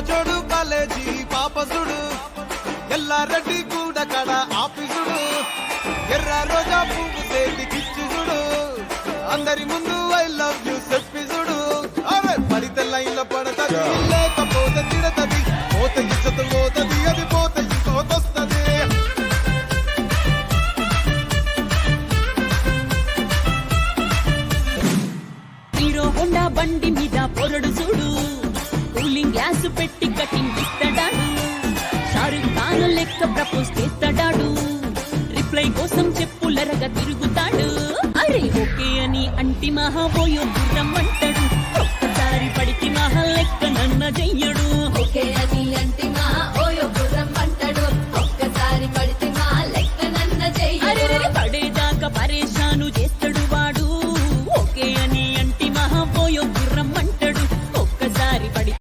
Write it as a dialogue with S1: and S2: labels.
S1: జోడు కాలేజీ పాపసుడు ఎల్లారెడ్డి కూడా కడ ఆఫీసుడు ఎర్ర రోజా పువ్వు చేతికిచ్చి చూడు అందరి ముందు ఐ లవ్ యూ చెప్పి చూడు అరే పడితే లైన్లో పడతది లేకపోతే తిడతది పోతే ఇచ్చత పోతది అది పోతే ఇంకోతొస్తది
S2: హీరో హోండా బండి మీద పొరడు చూడు కూలింగ్ గ్యాస్ పెట్టి కటింగ్ ఇస్తాడాడు షారుఖ్ ఖాన్ లెక్క ప్రపోజ్ చేస్తాడాడు రిప్లై కోసం చెప్పులరగా తిరుగుతాడు అరే ఓకే అని అంటి మహాబోయో గుర్రం